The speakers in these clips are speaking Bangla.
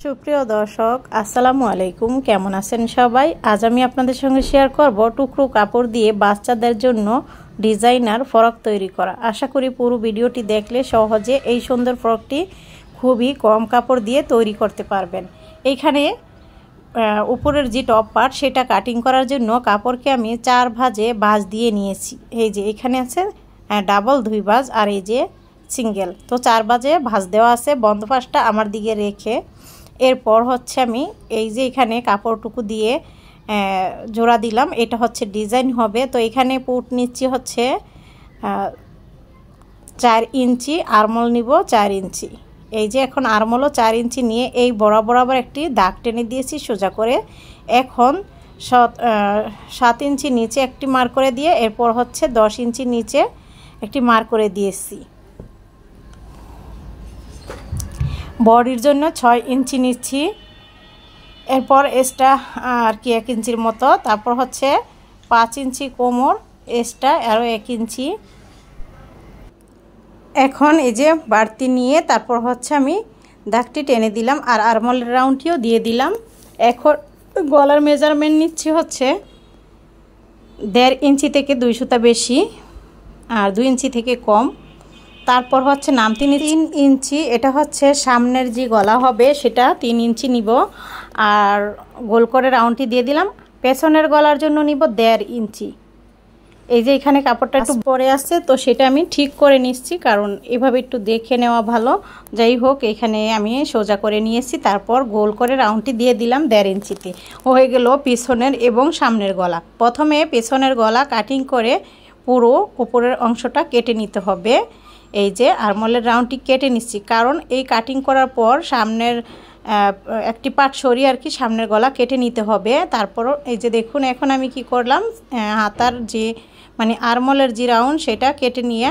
সুপ্রিয় দর্শক আসসালামু আলাইকুম, কেমন আছেন সবাই। আজ আমি আপনাদের সঙ্গে শেয়ার করব টুকরো কাপড় দিয়ে বাচ্চাদের জন্য ডিজাইনার ফ্রক তৈরি করা। আশা করি পুরো ভিডিওটি দেখলে সহজে এই সুন্দর ফ্রকটি খুবই কম কাপড় দিয়ে তৈরি করতে পারবেন। এইখানে উপরের যে টপ পার্ট সেটা কাটিং করার জন্য কাপড়কে আমি 4 ভাঁজে ভাঁজ দিয়ে নিয়েছি। এই যে এখানে আছে ডাবল 2 ভাঁজ আর এই যে সিঙ্গেল, তো 4 ভাঁজে ভাঁজ দেওয়া আছে। বন্ধ পাশটা আমার দিকে রেখে এরপর হচ্ছে আমি এই যে এখানে কাপড়টুকু দিয়ে জোড়া দিলাম। এটা হচ্ছে ডিজাইন হবে। তো এখানে পুট নিচ্ছি হচ্ছে 4 ইঞ্চি, আরমোল নিব 4 ইঞ্চি। এই যে এখন আরমোলও 4 ইঞ্চি নিয়ে এই বরাবর একটি দাগ টেনে দিয়েছি সোজা করে। এখন 7 ইঞ্চি নিচে একটি মার্ক করে দিয়ে এরপর হচ্ছে 10 ইঞ্চি নিচে একটি মার্ক করে দিয়েছি। বডির জন্য 6 ইঞ্চি নিচ্ছি, এরপর এক্সট্রা আর কি 1 ইঞ্চির মতো। তারপর হচ্ছে 5 ইঞ্চি কোমর, এক্সট্রা আরও 1 ইঞ্চি। এখন এই যে বাড়তি নিয়ে তারপর হচ্ছে আমি দাগটি টেনে দিলাম আর আরমোলের রাউন্ডটিও দিয়ে দিলাম। এখন গলার মেজারমেন্ট নিচ্ছি হচ্ছে 1.5 ইঞ্চি থেকে 2 সুতা বেশি আর 2 ইঞ্চি থেকে কম। তারপর হচ্ছে নামতি 3 ইঞ্চি, এটা হচ্ছে সামনের যে গলা হবে সেটা 3 ইঞ্চি নিব আর গোল করে রাউন্ডটি দিয়ে দিলাম। পেছনের গলার জন্য নিব 1.5 ইঞ্চি। এই যে এখানে কাপড়টা একটু পরে আসছে, তো সেটা আমি ঠিক করে নিচ্ছি, কারণ এভাবে একটু দেখে নেওয়া ভালো। যাই হোক, এখানে আমি সোজা করে নিয়েছি, তারপর গোল করে রাউন্ডটি দিয়ে দিলাম 1.5 ইঞ্চিতে। হয়ে গেল পিছনের এবং সামনের গলা। প্রথমে পেছনের গলা কাটিং করে পুরো উপরের অংশটা কেটে নিতে হবে। এই যে আরমোলের রাউন্ডটি কেটে নিচ্ছি, কারণ এই কাটিং করার পর সামনের একটি পার্ট সরিয়ে আর কি সামনের গলা কেটে নিতে হবে। তারপর এই যে দেখুন, এখন আমি কি করলাম, হাতার যে মানে আরমোলের যে রাউন্ড সেটা কেটে নিয়ে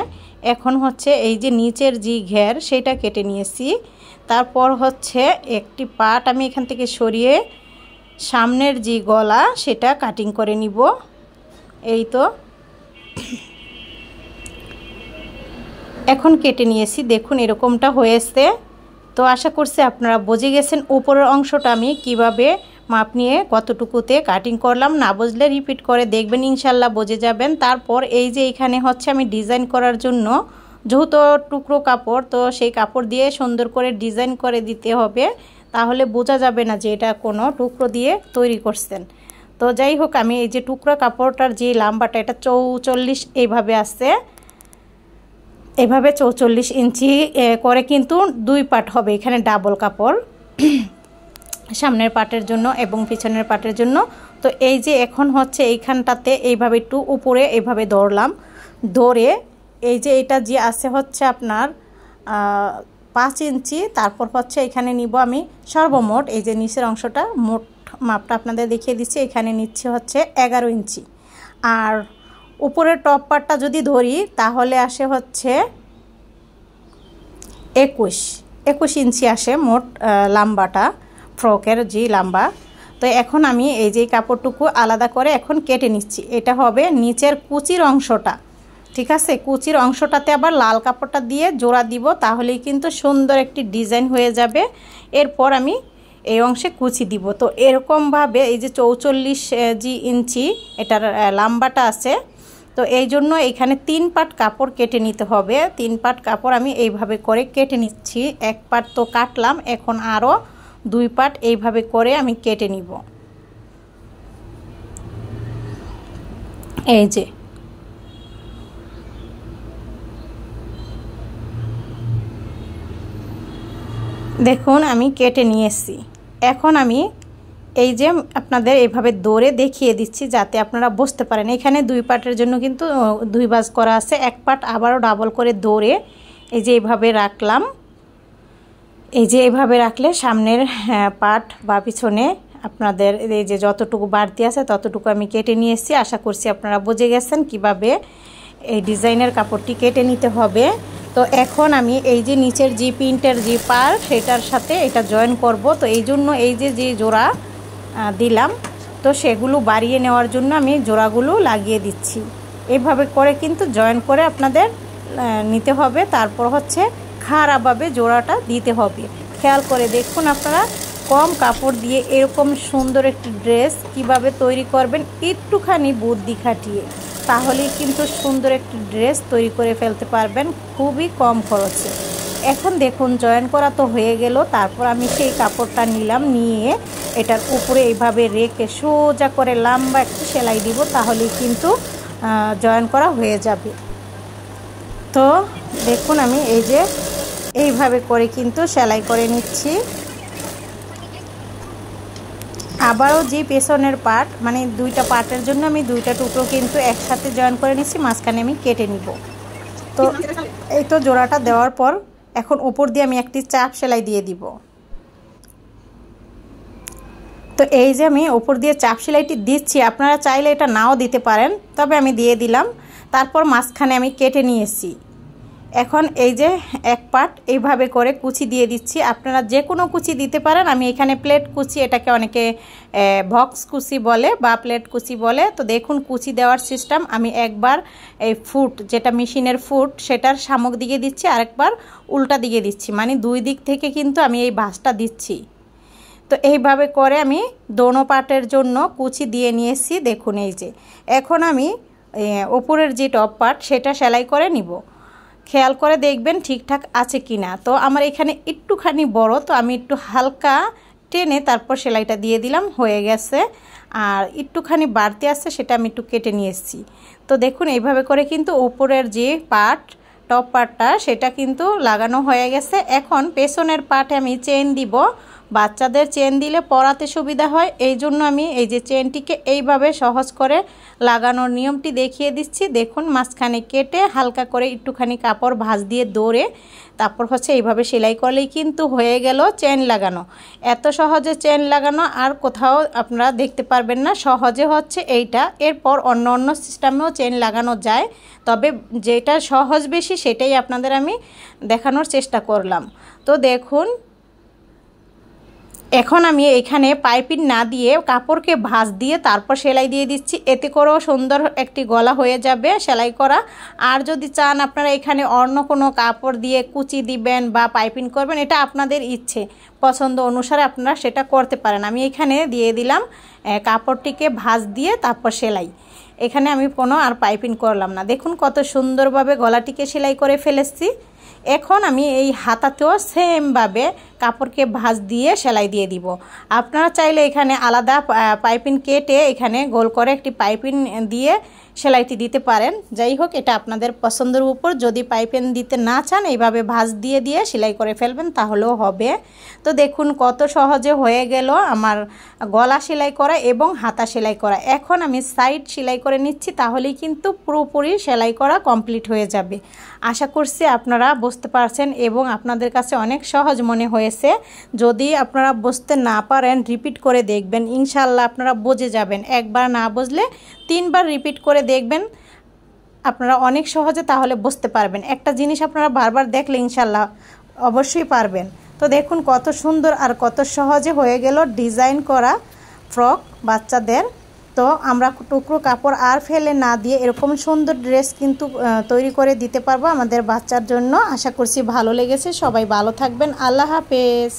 এখন হচ্ছে এই যে নিচের যে ঘের সেটা কেটে নিয়েছি। তারপর হচ্ছে একটি পার্ট আমি এখান থেকে সরিয়ে সামনের যে গলা সেটা কাটিং করে নিব। এই তো এখন কেটে নিয়েছি, দেখুন এরকমটা হয়েছে। তো আশা করছি আপনারা বুঝে গেছেন উপরের অংশটা আমি কিভাবে মাপ নিয়ে কতটুকুতে কাটিং করলাম। না বুঝলে রিপিট করে দেখবেন, ইনশাল্লাহ বুঝে যাবেন। তারপর এই যে এখানে হচ্ছে আমি ডিজাইন করার জন্য যেহেতু টুকরো কাপড়, তো সেই কাপড় দিয়ে সুন্দর করে ডিজাইন করে দিতে হবে, তাহলে বোঝা যাবে না যে এটা কোনো টুকরো দিয়ে তৈরি করছেন। তো যাই হোক, আমি এই যে টুকরো কাপড়টার যে লম্বাটা এটা 44 এইভাবে আসছে। এভাবে 44 ইঞ্চি করে কিন্তু 2 পার্ট হবে, এখানে ডাবল কাপড় সামনের পার্টের জন্য এবং পিছনের পার্টের জন্য। তো এই যে এখন হচ্ছে এইখানটাতে এইভাবে একটু উপরে এইভাবে ধরলাম, ধরে এই যে এটা যে আছে হচ্ছে আপনার 5 ইঞ্চি। তারপর হচ্ছে এখানে নিব আমি সর্বমোট এই যে নিচের অংশটা, মোট মাপটা আপনাদের দেখিয়ে দিচ্ছি। এখানে নিচ্ছে হচ্ছে 11 ইঞ্চি আর উপরের টপ পার্টটা যদি ধরি তাহলে আসে হচ্ছে 21 ইঞ্চি আসে মোট লম্বাটা, ফ্রকের যে লম্বা। তো এখন আমি এই যে কাপড়টুকু আলাদা করে এখন কেটে নিচ্ছি। এটা হবে নিচের কুচির অংশটা, ঠিক আছে। কুচির অংশটাতে আবার লাল কাপড়টা দিয়ে জোড়া দিব, তাহলেই কিন্তু সুন্দর একটি ডিজাইন হয়ে যাবে। এরপর আমি এই অংশে কুচি দিব। তো এরকমভাবে এই যে 44 ইঞ্চি এটার লম্বাটা আছে, তো এই জন্য এখানে 3 পার্ট কাপড় কেটে নিতে হবে। 3 পার্ট কাপড় আমি এইভাবে করে কেটে নিচ্ছি। 1 পার্ট তো কাটলাম, এখন আরও 2 পার্ট এইভাবে করে আমি কেটে নিব। এই যে দেখুন আমি কেটে নিয়েছি। এখন আমি এই যে আপনাদের এইভাবে দৌড়ে দেখিয়ে দিচ্ছি যাতে আপনারা বুঝতে পারেন। এখানে 2 পার্টের জন্য কিন্তু 2 ভাঁজ করা আছে। 1 পার্ট আবারও ডাবল করে দৌড়ে এই যে এইভাবে রাখলাম। এই যে এইভাবে রাখলে সামনের পার্ট বা পিছনে আপনাদের এই যে যতটুকু বাড়তি আছে ততটুকু আমি কেটে নিয়েছি। আশা করছি আপনারা বুঝে গেছেন কিভাবে এই ডিজাইনের কাপড়টি কেটে নিতে হবে। তো এখন আমি এই যে নিচের যে প্রিন্টের যে পার্ট সেটার সাথে এটা জয়েন করব। তো এই জন্য এই যে জোড়া দিলাম, তো সেগুলো বাড়িয়ে নেওয়ার জন্য আমি জোড়াগুলো লাগিয়ে দিচ্ছি। এইভাবে করে কিন্তু জয়েন করে আপনাদের নিতে হবে। তারপর হচ্ছে খাড়াভাবে জোড়াটা দিতে হবে। খেয়াল করে দেখুন আপনারা কম কাপড় দিয়ে এরকম সুন্দর একটি ড্রেস কিভাবে তৈরি করবেন একটুখানি বুদ্ধি খাটিয়ে, তাহলেই কিন্তু সুন্দর একটি ড্রেস তৈরি করে ফেলতে পারবেন খুবই কম খরচে। এখন দেখুন জয়েন করা তো হয়ে গেল। তারপর আমি সেই কাপড়টা নিলাম, নিয়ে এটার উপরে এইভাবে রেখে সোজা করে লম্বা একটু সেলাই দিব, তাহলেই কিন্তু জয়েন করা হয়ে যাবে। তো দেখুন আমি এই যে এইভাবে করে কিন্তু সেলাই করে নিচ্ছি। আবারও যে পেছনের পার্ট মানে দুইটা পার্টের জন্য আমি দুইটা টুকরো কিন্তু একসাথে জয়েন করে নিচ্ছি, মাঝখানে আমি কেটে নিব। তো এই তো জোড়াটা দেওয়ার পর এখন উপর দিয়ে আমি একটি চাপ সেলাই দিয়ে দিব। তো এই যে আমি উপর দিয়ে চাপ সেলাইটি দিচ্ছি, আপনারা চাইলে এটা নাও দিতে পারেন, তবে আমি দিয়ে দিলাম। তারপর মাঝখানে আমি কেটে নিয়েছি। এখন এই যে এক পার্ট এইভাবে করে কুচি দিয়ে দিচ্ছি, আপনারা যে কোনো কুচি দিতে পারেন। আমি এখানে প্লেট কুচি, এটাকে অনেকে বক্স কুচি বলে বা প্লেট কুচি বলে। তো দেখুন কুচি দেওয়ার সিস্টেম, আমি একবার এই ফুট যেটা মেশিনের ফুট সেটার সামক দিকে দিচ্ছি, আরেকবার উল্টা দিকে দিচ্ছি, মানে দুই দিক থেকে কিন্তু আমি এই ভাঁজটা দিচ্ছি। তো এইভাবে করে আমি দোনো পার্টের জন্য কুচি দিয়ে নিয়েছি। দেখুন এই যে এখন আমি ওপরের যে টপ পার্ট সেটা সেলাই করে নিব। খেয়াল করে দেখবেন ঠিকঠাক আছে কিনা। তো আমার এখানে একটুখানি বড়, তো আমি একটু হালকা টেনে তারপর সেলাইটা দিয়ে দিলাম, হয়ে গেছে। আর একটুখানি বাড়তি আছে সেটা আমি একটু কেটে নিয়ে এসেছি। তো দেখুন এইভাবে করে কিন্তু উপরের যে পার্ট টপ পার্টটা সেটা কিন্তু লাগানো হয়ে গেছে। এখন পেছনের পার্টে আমি চেন দিব। বাচ্চাদের চেন দিলে পরাতে সুবিধা হয়, এই জন্য আমি এই যে চেনটিকে এইভাবে সহজ করে লাগানোর নিয়মটি দেখিয়ে দিচ্ছি। দেখুন মাঝখানে কেটে হালকা করে একটুখানি কাপড় ভাঁজ দিয়ে দৌড়ে তারপর হচ্ছে এইভাবে সেলাই করলেই কিন্তু হয়ে গেল চেন লাগানো। এত সহজে চেন লাগানো আর কোথাও আপনারা দেখতে পারবেন না, সহজে হচ্ছে এইটা। এরপর অন্য অন্য সিস্টেমেও চেন লাগানো যায়, তবে যেটা সহজ বেশি সেটাই আপনাদের আমি দেখানোর চেষ্টা করলাম। তো দেখুন এখন আমি এখানে পাইপিং না দিয়ে কাপড়কে ভাঁজ দিয়ে তারপর সেলাই দিয়ে দিচ্ছি, এতে করেও সুন্দর একটি গলা হয়ে যাবে সেলাই করা। আর যদি চান আপনারা এখানে অন্য কোনো কাপড় দিয়ে কুচি দিবেন বা পাইপিং করবেন, এটা আপনাদের ইচ্ছে পছন্দ অনুসারে আপনারা সেটা করতে পারেন। আমি এখানে দিয়ে দিলাম কাপড়টিকে ভাঁজ দিয়ে তারপর সেলাই, এখানে আমি কোনো আর পাইপিং করলাম না। দেখুন কত সুন্দরভাবে গলাটিকে সেলাই করে ফেলেছি। এখন আমি এই হাতাতেও সেমভাবে কাপড়কে ভাঁজ দিয়ে সেলাই দিয়ে দিব। আপনারা চাইলে এখানে আলাদা পাইপিং কেটে এখানে গোল করে একটি পাইপিং দিয়ে সেলাইটি দিতে পারেন। যাই হোক এটা আপনাদের পছন্দের উপর, যদি পাইপিং দিতে না চান এইভাবে ভাঁজ দিয়ে দিয়ে সেলাই করে ফেলবেন তাহলেও হবে। তো দেখুন কত সহজে হয়ে গেল আমার গলা সেলাই করা এবং হাতা সেলাই করা। এখন আমি সাইড সেলাই করে নিচ্ছি, তাহলেই কিন্তু পুরোপুরি সেলাই করা কমপ্লিট হয়ে যাবে। আশা করছি আপনারা বুঝতে পারছেন এবং আপনাদের কাছে অনেক সহজ মনে হয়েছে। যদি আপনারা বুঝতে না পারেন রিপিট করে দেখবেন, ইনশাল্লাহ আপনারা বুঝে যাবেন। একবার না বুঝলে 3 বার রিপিট করে দেখবেন, আপনারা অনেক সহজে তাহলে বুঝতে পারবেন। একটা জিনিস আপনারা বারবার দেখলে ইনশাল্লাহ অবশ্যই পারবেন। তো দেখুন কত সুন্দর আর কত সহজে হয়ে গেল ডিজাইন করা ফ্রক বাচ্চাদের। তো আমরা টুকরো কাপড় আর ফেলে না দিয়ে এরকম সুন্দর ড্রেস কিন্তু তৈরি করে দিতে পারবো আমাদের বাচ্চার জন্য। আশা করছি ভালো লেগেছে। সবাই ভালো থাকবেন। আল্লাহ হাফেজ।